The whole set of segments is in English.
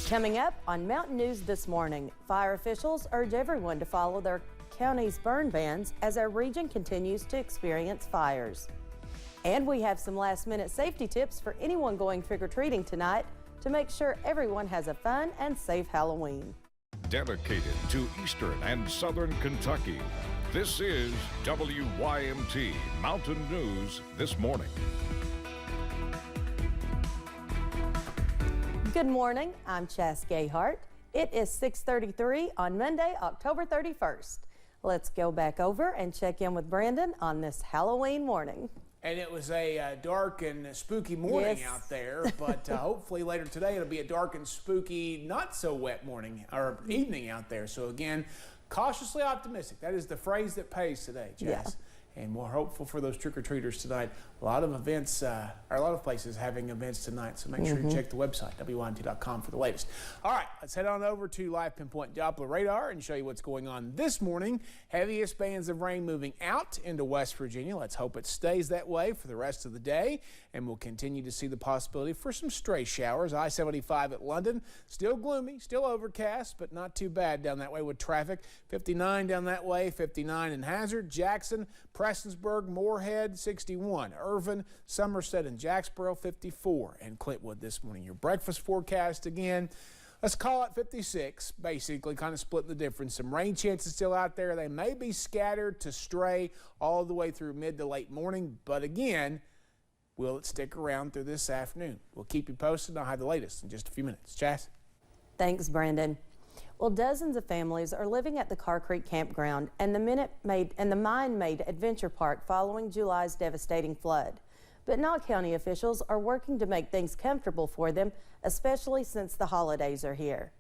Coming up on Mountain News this morning, fire officials urge everyone to follow their county's burn bans as our region continues to experience fires. And we have some last-minute safety tips for anyone going trick-or-treating tonight to make sure everyone has a fun and safe Halloween. Dedicated to Eastern and Southern Kentucky, this is WYMT Mountain News This Morning. Good morning, I'm Chas Gayhart. It is 6:33 on Monday, October 31st. Let's go back over and check in with Brandon on this Halloween morning. And it was a dark and spooky morning out there, but hopefully later today it'll be a dark and spooky, not so wet morning or evening out there. So again, cautiously optimistic. That is the phrase that pays today, Jess. Yeah. And we're hopeful for those trick-or-treaters tonight. A lot of events, or a lot of places having events tonight, so make sure you check the website, WYMT.com, for the latest. All right, let's head on over to Live Pinpoint Doppler Radar and show you what's going on this morning. Heaviest bands of rain moving out into West Virginia. Let's hope it stays that way for the rest of the day, and we'll continue to see the possibility for some stray showers. I-75 at London, still gloomy, still overcast, but not too bad down that way with traffic. 59 down that way, 59 in Hazard, Jackson, Prestonsburg, Moorhead, 61. Irvin, Somerset, and Jacksboro, 54. And Clintwood this morning. Your breakfast forecast again, let's call it 56, basically, kind of split the difference. Some rain chances still out there. They may be scattered to stray all the way through mid to late morning, but again, will it stick around through this afternoon? We'll keep you posted. I'll have the latest in just a few minutes. Chas? Thanks, Brandon. Well, dozens of families are living at the Carr Creek Campground and the Mine Made Adventure Park following July's devastating flood. But Knott County officials are working to make things comfortable for them, especially since the holidays are here.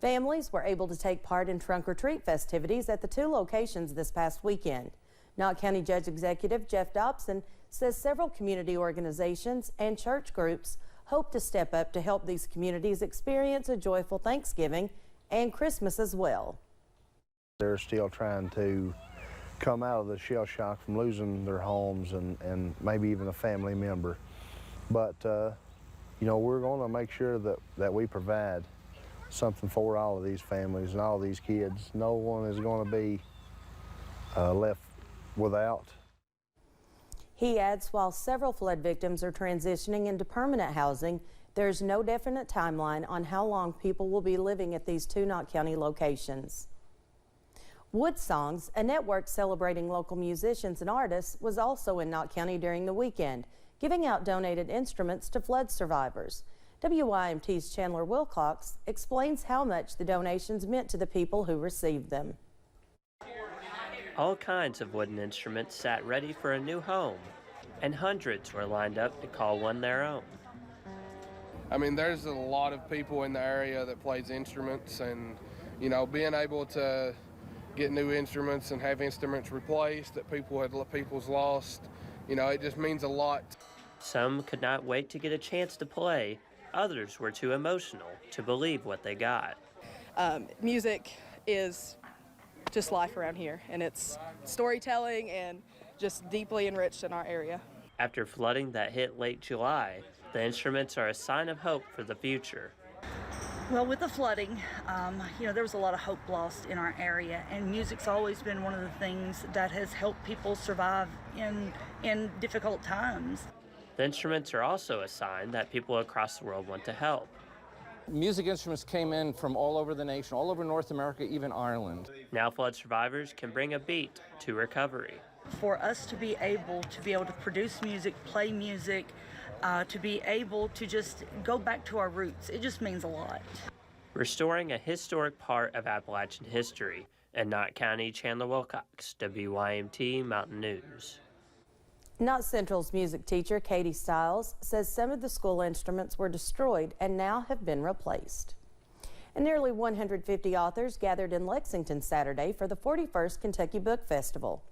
Families were able to take part in trunk-or-treat festivities at the two locations this past weekend. Knott County Judge Executive Jeff Dobson says several community organizations and church groups hope to step up to help these communities experience a joyful Thanksgiving and Christmas as well. They're still trying to come out of the shell shock from losing their homes and maybe even a family member. But, you know, we're going to make sure that we provide something for all of these families and all these kids. No one is going to be left without. He adds, while several flood victims are transitioning into permanent housing, there's no definite timeline on how long people will be living at these two Knott County locations. Wood Songs, a network celebrating local musicians and artists, was also in Knott County during the weekend, giving out donated instruments to flood survivors. WYMT's Chandler Wilcox explains how much the donations meant to the people who received them. All kinds of wooden instruments sat ready for a new home, and hundreds were lined up to call one their own. I mean, there's a lot of people in the area that plays instruments, and, you know, being able to get new instruments and have instruments replaced that people's lost, you know, it just means a lot. Some could not wait to get a chance to play. Others were too emotional to believe what they got. Music is just life around here, and it's storytelling and just deeply enriched in our area. After flooding that hit late July, the instruments are a sign of hope for the future. Well, with the flooding, you know, there was a lot of hope lost in our area, and music's always been one of the things that has helped people survive in difficult times. The instruments are also a sign that people across the world want to help. Music instruments came in from all over the nation, all over North America, even Ireland. Now flood survivors can bring a beat to recovery. For us to be able to produce music, play music, to be able to just go back to our roots, it just means a lot. Restoring a historic part of Appalachian history. In Knott County, Chandler Wilcox, WYMT Mountain News. Knott Central's music teacher, Katie Stiles, says some of the school instruments were destroyed and now have been replaced. And nearly 150 authors gathered in Lexington Saturday for the 41st Kentucky Book Festival.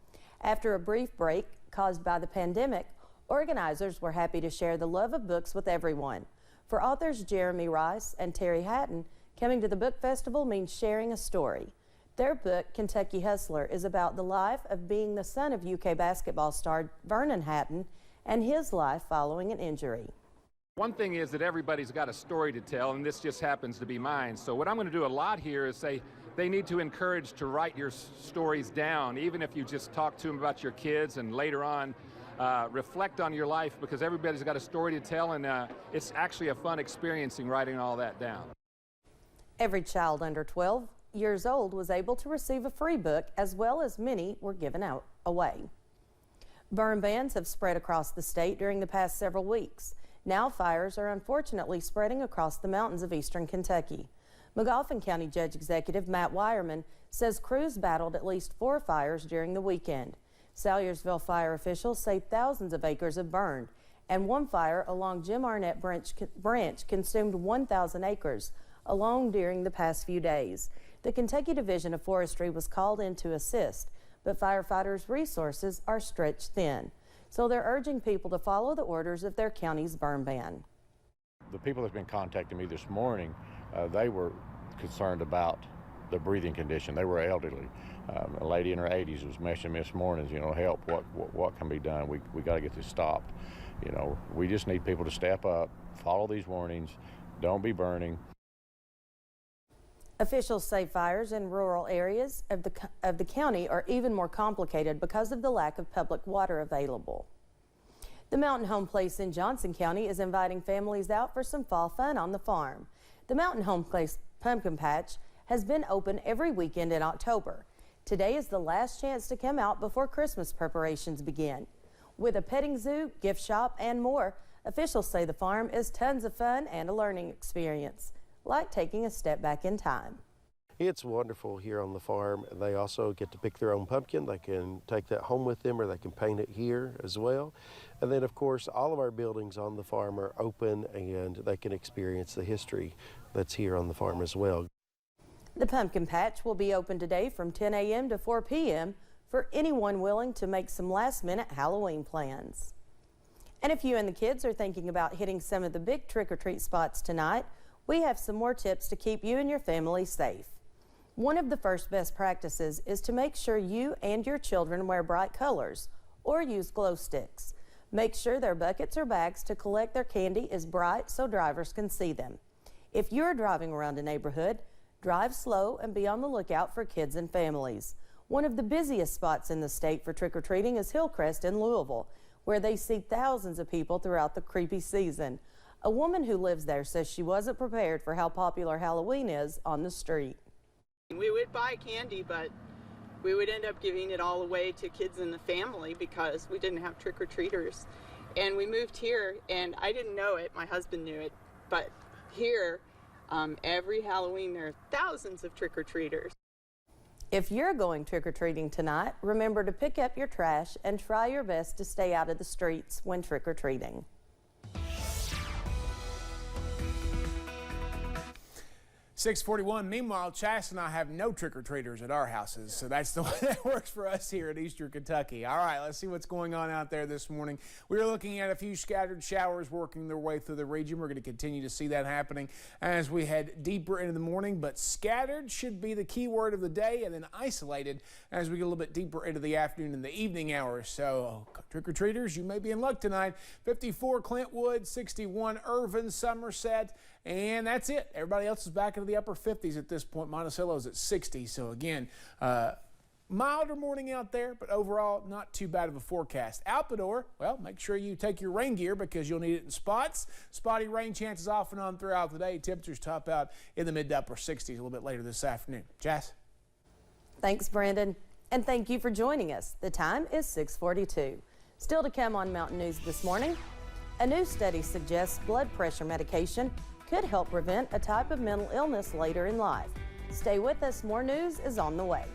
After a brief break caused by the pandemic, organizers were happy to share the love of books with everyone. For authors Jeremy Rice and Terry Hatton, coming to the book festival means sharing a story. Their book, Kentucky Hustler, is about the life of being the son of UK basketball star Vernon Hatton and his life following an injury. One thing is that everybody's got a story to tell, and this just happens to be mine. So what I'm going to do a lot here is say they need to encourage to write your stories down, even if you just talk to them about your kids and later on reflect on your life, because everybody's got a story to tell, and it's actually a fun experience in writing all that down. Every child under 12 years old was able to receive a free book, as well as many were given away. Burn bans have spread across the state during the past several weeks. Now fires are unfortunately spreading across the mountains of eastern Kentucky. Magoffin County Judge Executive Matt Wireman says crews battled at least 4 fires during the weekend. Salyersville fire officials say thousands of acres have burned, and one fire along Jim Arnett Branch consumed 1,000 acres alone during the past few days. The Kentucky Division of Forestry was called in to assist, but firefighters' resources are stretched thin. So they're urging people to follow the orders of their county's burn ban. The people that's been contacting me this morning, they were concerned about the breathing condition. They were elderly. A lady in her 80s was messaging me this morning, help, what can be done? We got to get this stopped. We just need people to step up, follow these warnings, don't be burning. Officials say fires in rural areas of the county are even more complicated because of the lack of public water available. The Mountain Home Place in Johnson County is inviting families out for some fall fun on the farm. The Mountain Home Place Pumpkin Patch has been open every weekend in October. Today is the last chance to come out before Christmas preparations begin. With a petting zoo, gift shop, and more, officials say the farm is tons of fun and a learning experience, like taking a step back in time. It's wonderful here on the farm. They also get to pick their own pumpkin. They can take that home with them, or they can paint it here as well. And then, of course, all of our buildings on the farm are open, and they can experience the history that's here on the farm as well. The Pumpkin Patch will be open today from 10 a.m. to 4 p.m. for anyone willing to make some last-minute Halloween plans. And if you and the kids are thinking about hitting some of the big trick-or-treat spots tonight, we have some more tips to keep you and your family safe. One of the first best practices is to make sure you and your children wear bright colors or use glow sticks. Make sure their buckets or bags to collect their candy is bright so drivers can see them. If you're driving around a neighborhood, drive slow and be on the lookout for kids and families. One of the busiest spots in the state for trick-or-treating is Hillcrest in Louisville, where they see thousands of people throughout the creepy season. A woman who lives there says she wasn't prepared for how popular Halloween is on the street. We would buy candy, but we would end up giving it all away to kids in the family because we didn't have trick-or-treaters. And we moved here, and I didn't know it, my husband knew it, but here, every Halloween there are thousands of trick-or-treaters. If you're going trick-or-treating tonight, remember to pick up your trash and try your best to stay out of the streets when trick-or-treating. 6:41. Meanwhile, Chas and I have no trick-or-treaters at our houses, so that's the way that works for us here in Eastern Kentucky. All right, let's see what's going on out there this morning. We're looking at a few scattered showers working their way through the region. We're going to continue to see that happening as we head deeper into the morning, but scattered should be the key word of the day, and then isolated as we get a little bit deeper into the afternoon and the evening hours. So trick-or-treaters, you may be in luck tonight. 54 Clintwood, 61 Irvin, Somerset, and that's it. Everybody else is back into the upper 50s at this point. Monticello's at 60. So again, milder morning out there, but overall not too bad of a forecast. Alpidor, well, make sure you take your rain gear because you'll need it in spots. Spotty rain chances off and on throughout the day. Temperatures top out in the mid to upper 60s a little bit later this afternoon. Jess? Thanks, Brandon. And thank you for joining us. The time is 6:42. Still to come on Mountain News this morning, a new study suggests blood pressure medication could help prevent a type of mental illness later in life. Stay with us. More news is on the way.